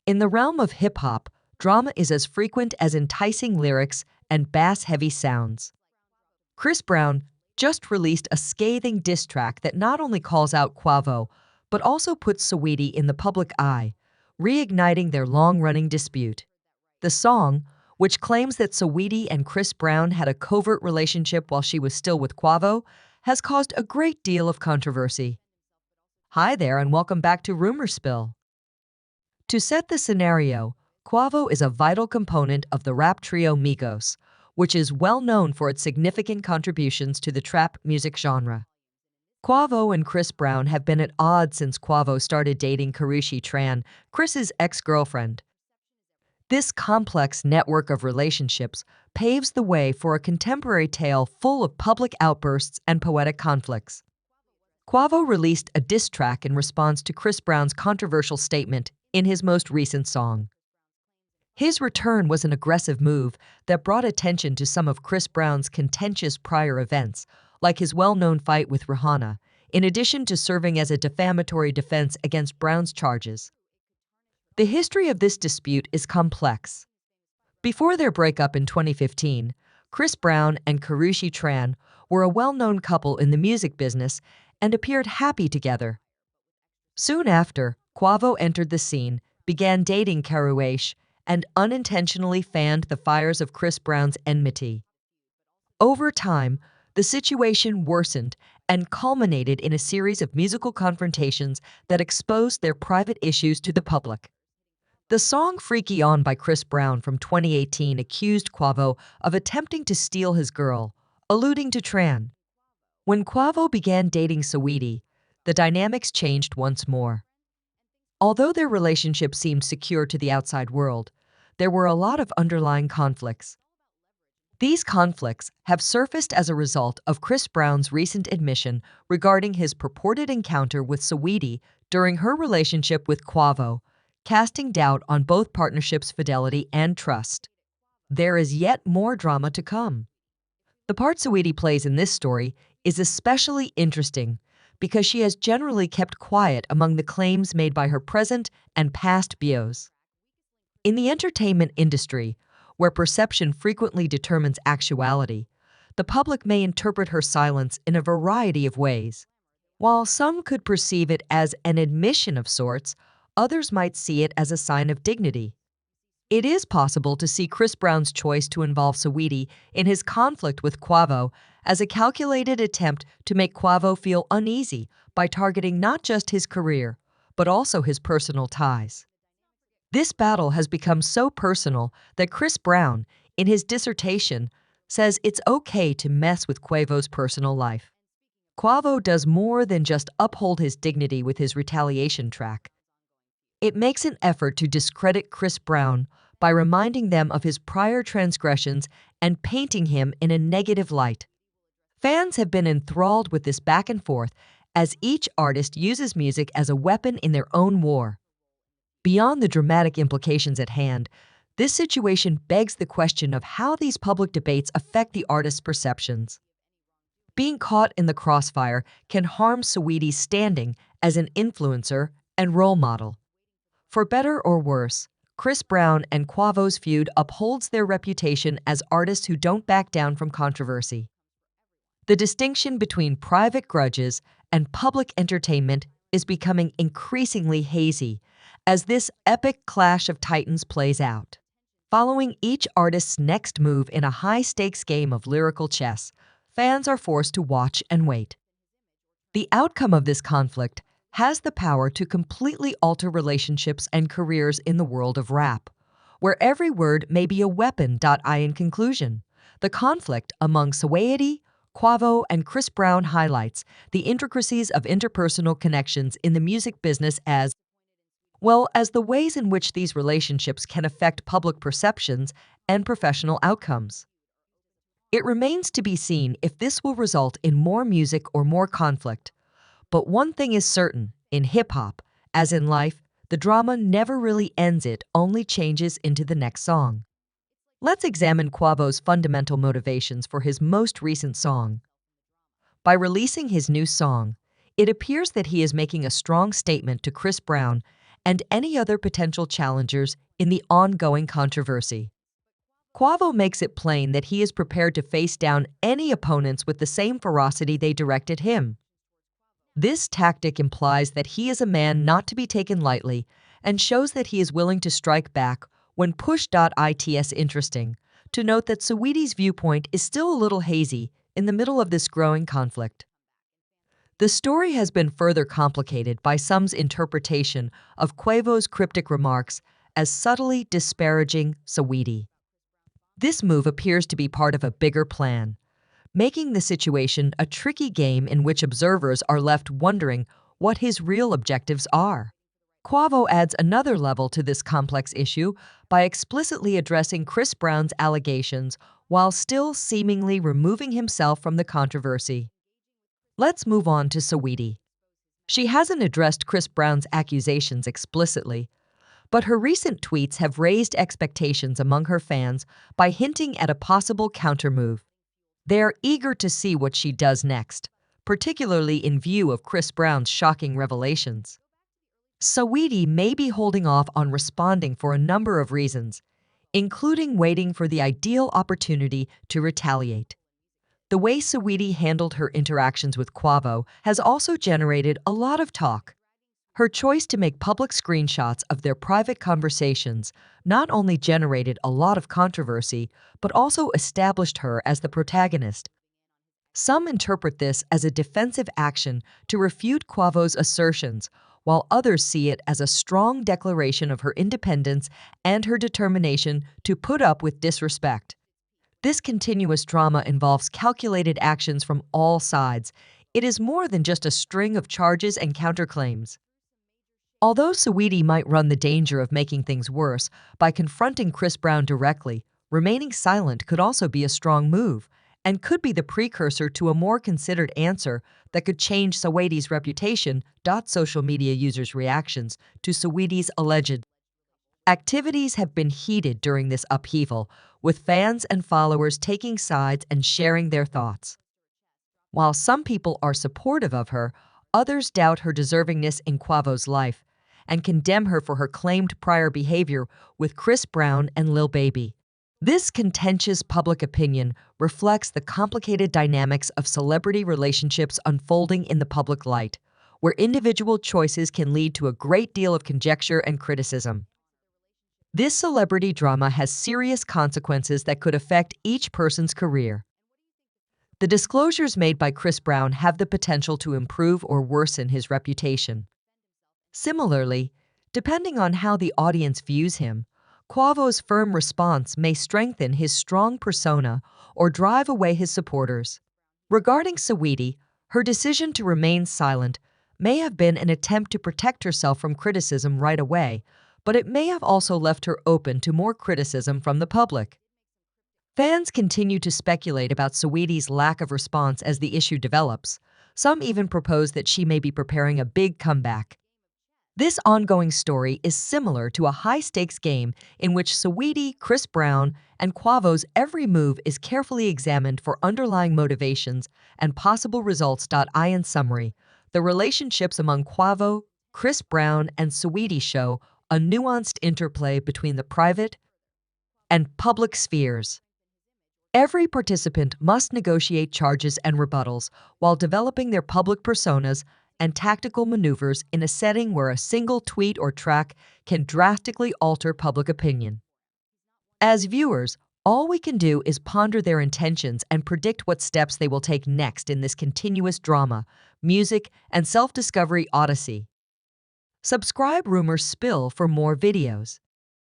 In the realm of hip-hop, drama is as frequent as enticing lyrics and bass-heavy sounds. Chris Brown just released a scathing diss track that not only calls out Quavo, but also puts Saweetie in the public eye, reigniting their long-running dispute. The song, which claims that Saweetie and Chris Brown had a covert relationship while she was still with Quavo, has caused a great deal of controversy. Hi there and welcome back to Rumor Spill. To set the scenario, Quavo is a vital component of the rap trio Migos, which is well known for its significant contributions to the trap music genre. Quavo and Chris Brown have been at odds since Quavo started dating Karrueche Tran, Chris's ex-girlfriend. This complex network of relationships paves the way for a contemporary tale full of public outbursts and poetic conflicts. Quavo released a diss track in response to Chris Brown's controversial statement in his most recent song. His return was an aggressive move that brought attention to some of Chris Brown's contentious prior events, like his well-known fight with Rihanna, in addition to serving as a defamatory defense against Brown's charges. The history of this dispute is complex. Before their breakup in 2015, Chris Brown and Karrueche Tran were a well-known couple in the music business and appeared happy together. Soon after, Quavo entered the scene, began dating Karrueche, and unintentionally fanned the fires of Chris Brown's enmity. Over time, the situation worsened and culminated in a series of musical confrontations that exposed their private issues to the public. The song Freaky On by Chris Brown from 2018 accused Quavo of attempting to steal his girl, alluding to Tran. When Quavo began dating Saweetie, the dynamics changed once more. Although their relationship seemed secure to the outside world, there were a lot of underlying conflicts. These conflicts have surfaced as a result of Chris Brown's recent admission regarding his purported encounter with Saweetie during her relationship with Quavo, casting doubt on both partnerships' fidelity and trust. There is yet more drama to come. The part Saweetie plays in this story is especially interesting because she has generally kept quiet among the claims made by her present and past bios. In the entertainment industry, where perception frequently determines actuality, the public may interpret her silence in a variety of ways. While some could perceive it as an admission of sorts, others might see it as a sign of dignity. It is possible to see Chris Brown's choice to involve Saweetie in his conflict with Quavo as a calculated attempt to make Quavo feel uneasy by targeting not just his career, but also his personal ties. This battle has become so personal that Chris Brown, in his dissertation, says it's okay to mess with Quavo's personal life. Quavo does more than just uphold his dignity with his retaliation track. It makes an effort to discredit Chris Brown by reminding them of his prior transgressions and painting him in a negative light. Fans have been enthralled with this back and forth as each artist uses music as a weapon in their own war. Beyond the dramatic implications at hand, this situation begs the question of how these public debates affect the artist's perceptions. Being caught in the crossfire can harm Saweetie's standing as an influencer and role model. For better or worse, Chris Brown and Quavo's feud upholds their reputation as artists who don't back down from controversy. The distinction between private grudges and public entertainment is becoming increasingly hazy as this epic clash of titans plays out. Following each artist's next move in a high-stakes game of lyrical chess, fans are forced to watch and wait. The outcome of this conflict has the power to completely alter relationships and careers in the world of rap, where every word may be a weapon. In conclusion, the conflict among Saweetie, Quavo, and Chris Brown highlights the intricacies of interpersonal connections in the music business as well as the ways in which these relationships can affect public perceptions and professional outcomes. It remains to be seen if this will result in more music or more conflict. But one thing is certain, in hip-hop, as in life, the drama never really ends, it only changes into the next song. Let's examine Quavo's fundamental motivations for his most recent song. By releasing his new song, it appears that he is making a strong statement to Chris Brown and any other potential challengers in the ongoing controversy. Quavo makes it plain that he is prepared to face down any opponents with the same ferocity they direct at him. This tactic implies that he is a man not to be taken lightly and shows that he is willing to strike back when pushed. It's interesting to note that Saweetie's viewpoint is still a little hazy in the middle of this growing conflict. The story has been further complicated by some's interpretation of Quavo's cryptic remarks as subtly disparaging Saweetie. This move appears to be part of a bigger plan, making the situation a tricky game in which observers are left wondering what his real objectives are. Quavo adds another level to this complex issue by explicitly addressing Chris Brown's allegations while still seemingly removing himself from the controversy. Let's move on to Saweetie. She hasn't addressed Chris Brown's accusations explicitly, but her recent tweets have raised expectations among her fans by hinting at a possible countermove. They are eager to see what she does next, particularly in view of Chris Brown's shocking revelations. Saweetie may be holding off on responding for a number of reasons, including waiting for the ideal opportunity to retaliate. The way Saweetie handled her interactions with Quavo has also generated a lot of talk. Her choice to make public screenshots of their private conversations not only generated a lot of controversy, but also established her as the protagonist. Some interpret this as a defensive action to refute Quavo's assertions, while others see it as a strong declaration of her independence and her determination to put up with disrespect. This continuous drama involves calculated actions from all sides. It is more than just a string of charges and counterclaims. Although Saweetie might run the danger of making things worse by confronting Chris Brown directly, remaining silent could also be a strong move and could be the precursor to a more considered answer that could change Saweetie's reputation. Social media users' reactions to Saweetie's alleged activities have been heated during this upheaval, with fans and followers taking sides and sharing their thoughts. While some people are supportive of her, others doubt her deservingness in Quavo's life and condemn her for her claimed prior behavior with Chris Brown and Lil Baby. This contentious public opinion reflects the complicated dynamics of celebrity relationships unfolding in the public light, where individual choices can lead to a great deal of conjecture and criticism. This celebrity drama has serious consequences that could affect each person's career. The disclosures made by Chris Brown have the potential to improve or worsen his reputation. Similarly, depending on how the audience views him, Quavo's firm response may strengthen his strong persona or drive away his supporters. Regarding Saweetie, her decision to remain silent may have been an attempt to protect herself from criticism right away, but it may have also left her open to more criticism from the public. Fans continue to speculate about Saweetie's lack of response as the issue develops. Some even propose that she may be preparing a big comeback. This ongoing story is similar to a high-stakes game in which Saweetie, Chris Brown, and Quavo's every move is carefully examined for underlying motivations and possible results. In summary, the relationships among Quavo, Chris Brown, and Saweetie show a nuanced interplay between the private and public spheres. Every participant must negotiate charges and rebuttals while developing their public personas and tactical maneuvers in a setting where a single tweet or track can drastically alter public opinion. As viewers, all we can do is ponder their intentions and predict what steps they will take next in this continuous drama, music, and self-discovery odyssey. Subscribe Rumor Spill for more videos.